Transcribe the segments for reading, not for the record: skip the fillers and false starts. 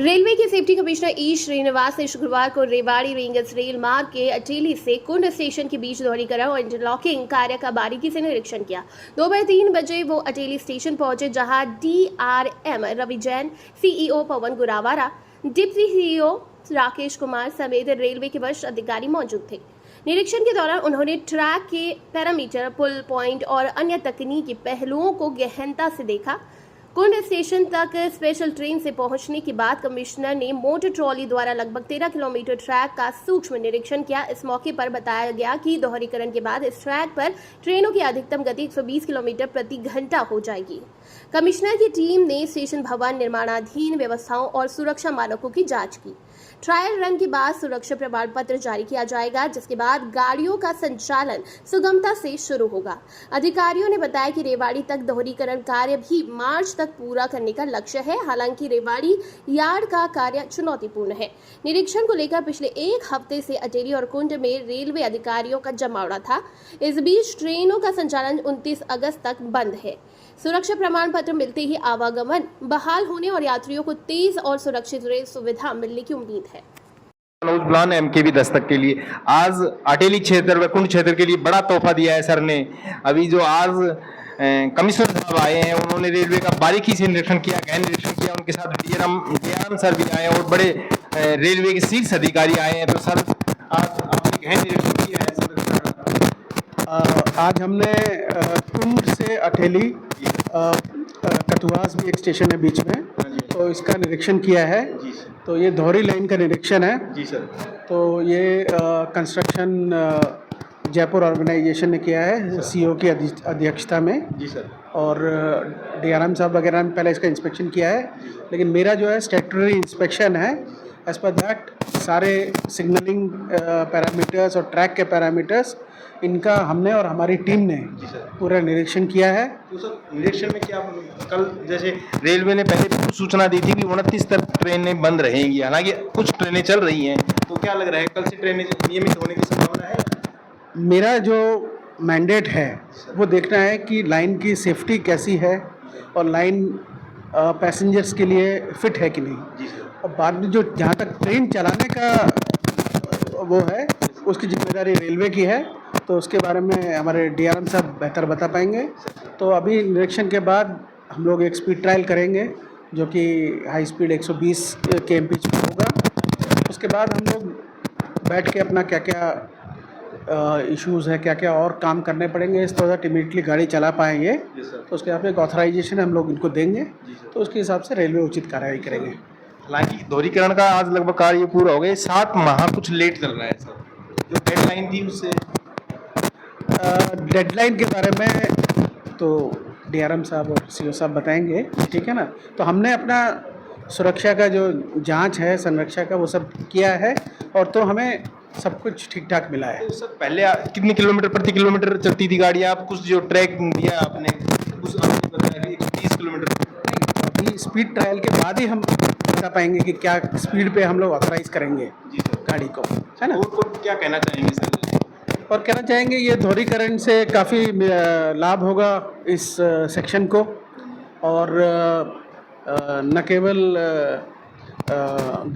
Railway के safety commissioner ई श्रीनिवास ने शुक्रवार को रेवाड़ी रेंगस रेल मार्ग के अटेली से कुंड स्टेशन के बीच दोहरीकरण और इंटरलॉकिंग कार्य का बारीकी से निरीक्षण किया। दोपहर 3 बजे वो अटेली स्टेशन पहुंचे, जहां DRM रवि जैन, CEO पवन गुरावारा, डिप्टी CEO राकेश कुमार समेत रेलवे के वरिष्ठ अधिकारी मौजूद थे। निरीक्षण के दौरान उन्होंने ट्रैक के पैरामीटर, पुल पॉइंट और अन्य तकनीकी पहलुओं को गहनता से देखा। कुंड स्टेशन तक स्पेशल ट्रेन से पहुंचने के बाद कमिश्नर ने मोटर ट्रॉली द्वारा लगभग 13 किलोमीटर ट्रैक का सूक्ष्म निरीक्षण किया। इस मौके पर बताया गया कि दोहरीकरण के बाद इस ट्रैक पर ट्रेनों की अधिकतम गति 120 किलोमीटर प्रति घंटा हो जाएगी। कमिश्नर की टीम ने स्टेशन भवन, निर्माणाधीन व्यवस्थाओं और सुरक्षा मानकों की जांच की। ट्रायल रन के बाद सुरक्षा प्रमाण पत्र जारी किया जाएगा, जिसके बाद गाड़ियों का संचालन सुगमता से शुरू होगा। अधिकारियों ने बताया कि रेवाड़ी तक दोहरीकरण कार्य भी मार्च तक पूरा करने का लक्ष्य है। हालांकि रेवाड़ी यार्ड का कार्य चुनौतीपूर्ण है। निरीक्षण को लेकर पिछले 1 हफ्ते से अटेली और कुंड में रेलवे अधिकारियों का जमावड़ा था। इस बीच ट्रेनों का संचालन 29 अगस्त तक बंद है। सुरक्षा प्रमाण पत्र मिलते ही आवागमन बहाल होने और यात्रियों को तेज और सुरक्षित रेल सुविधा मिलने की उम्मीद है। प्लान MKV दस्तक के लिए आज अटेली क्षेत्र व कुंड क्षेत्र के लिए बड़ा तोहफा दिया है सर ने। अभी जो आज कमिश्नर साहब आए हैं, उन्होंने रेलवे का बारीकी से निरीक्षण किया, गहन निरीक्षण किया। उनके साथ DRM सर भी आए और बड़े रेलवे के शीर्ष अधिकारी आए हैं। तो सर आज आपने गहन निरीक्षण किया है सर। आज हमने कुंड से अटेली, कथुआस भी एक स्टेशन है बीच में, तो इसका निरीक्षण किया है। तो ये दोहरी लाइन का निरीक्षण है जी सर। तो ये कंस्ट्रक्शन जयपुर ऑर्गेनाइजेशन ने किया है CEO की अध्यक्षता में जी सर। और DRM साहब वगैरह ने पहले इसका इंस्पेक्शन किया है, लेकिन मेरा जो है स्टैट्यूटरी इंस्पेक्शन है। एज पर दैट सारे सिग्नलिंग पैरामीटर्स और ट्रैक के पैरामीटर्स, इनका हमने और हमारी टीम ने पूरा निरीक्षण किया है। तो सर निरीक्षण में क्या कल जैसे रेलवे ने पहले सूचना दी थी कि 29 तक ट्रेनें बंद रहेंगी, हालांकि कुछ ट्रेनें चल रही हैं, तो क्या लग रहा है कल से ट्रेनें नियमित होने की संभावना है? मेरा जो मैंडेट है वो देखना है कि लाइन की सेफ्टी कैसी है और लाइन पैसेंजर्स के लिए फिट है कि नहीं। जी सर। और बाद में जो जहाँ तक ट्रेन चलाने का वो है, उसकी जिम्मेदारी रेलवे की है, तो उसके बारे में हमारे DRM साहब बेहतर बता पाएंगे। तो अभी निरीक्षण के बाद हम लोग एक स्पीड ट्रायल करेंगे, जो कि हाई स्पीड 120 kmph पर होगा। उसके बाद हम लोग बैठ के अपना क्या क्या इश्यूज़ है, क्या क्या और काम करने पड़ेंगे इस तरह इमीडिएटली गाड़ी चला पाएंगे। तो उसके यहाँ पे एक ऑथराइजेशन हम लोग इनको देंगे, तो उसके हिसाब से रेलवे उचित कार्रवाई करेंगे। हालांकि दोहरीकरण का आज लगभग कार्य पूरा हो गया, 7 माह कुछ लेट चल रहा है सर। जो डेडलाइन थी उससे डेडलाइन के बारे में तो DRM साहब और CO साहब बताएंगे, ठीक है ना। तो हमने अपना सुरक्षा का जो जांच है, संरक्षा का, वो सब किया है और तो हमें सब कुछ ठीक ठाक मिला है। तो सर पहले कितने किलोमीटर प्रति किलोमीटर चलती थी गाड़ी? आप कुछ जो ट्रैक दिया आपने उस आपने बताया 130 किलोमीटर। अभी स्पीड ट्रायल के बाद ही हम बता पाएंगे कि क्या स्पीड पे हम लोग ऑथराइज करेंगे गाड़ी को, है ना। और क्या कहना चाहेंगे सर? और कहना चाहेंगे ये दोहरीकरण से काफ़ी लाभ होगा इस सेक्शन को, और न केवल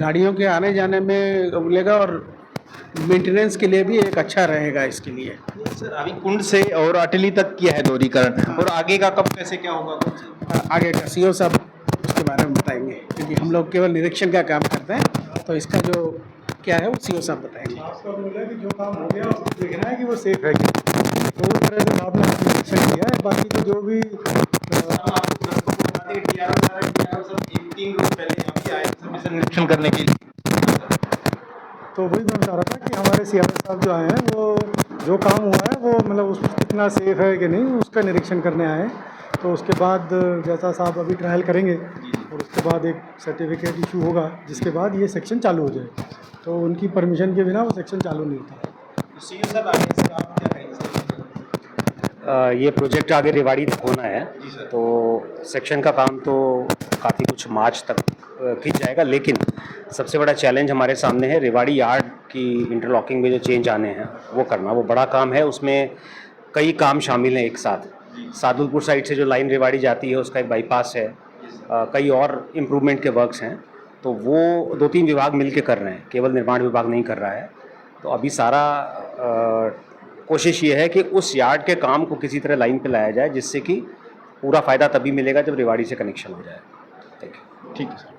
गाड़ियों के आने जाने में मिलेगा और मेंटेनेंस के लिए भी एक अच्छा रहेगा इसके लिए। सर अभी कुंड से और अटेली तक किया है दोहरीकरण, और आगे का कब कैसे क्या होगा? आगे का CO साहब उसके बारे में बताएंगे, क्योंकि हम लोग केवल निरीक्षण का काम करते हैं, तो इसका जो क्या है वो CO साहब बताएंगे। आपका बोला है कि जो काम हो गया उसको देखना है कि वो सेफ है कि, तो उस तरह से आपने निरीक्षण किया है। बाकी तो जो भी निरीक्षण करने के लिए, तो वही मैं बता रहा था कि हमारे CRS साहब जो आए हैं, वो जो काम हुआ है वो मतलब उसमें कितना सेफ है कि नहीं, उसका निरीक्षण करने आए हैं। तो उसके बाद जैसा साहब अभी ट्रायल करेंगे और उसके बाद एक सर्टिफिकेट इशू होगा, जिसके बाद ये सेक्शन चालू हो जाए। तो उनकी परमिशन के बिना वो सेक्शन चालू नहीं होता। ये प्रोजेक्ट आगे रेवाड़ी तक होना है, तो सेक्शन का काम तो काफ़ी कुछ मार्च तक खींच जाएगा, लेकिन सबसे बड़ा चैलेंज हमारे सामने है रेवाड़ी यार्ड की इंटरलॉकिंग में जो चेंज आने हैं वो करना। वो बड़ा काम है, उसमें कई काम शामिल हैं एक साथ। सादुलपुर साइड से जो लाइन रेवाड़ी जाती है उसका एक बाईपास है, कई और इम्प्रूवमेंट के वर्क्स हैं। तो वो 2-3 विभाग मिल के कर रहे हैं, केवल निर्माण विभाग नहीं कर रहा है। तो अभी सारा कोशिश ये है कि उस यार्ड के काम को किसी तरह लाइन पे लाया जाए, जिससे कि पूरा फ़ायदा तभी मिलेगा जब रेवाड़ी से कनेक्शन हो जाए। Thank you. ठीक है सर।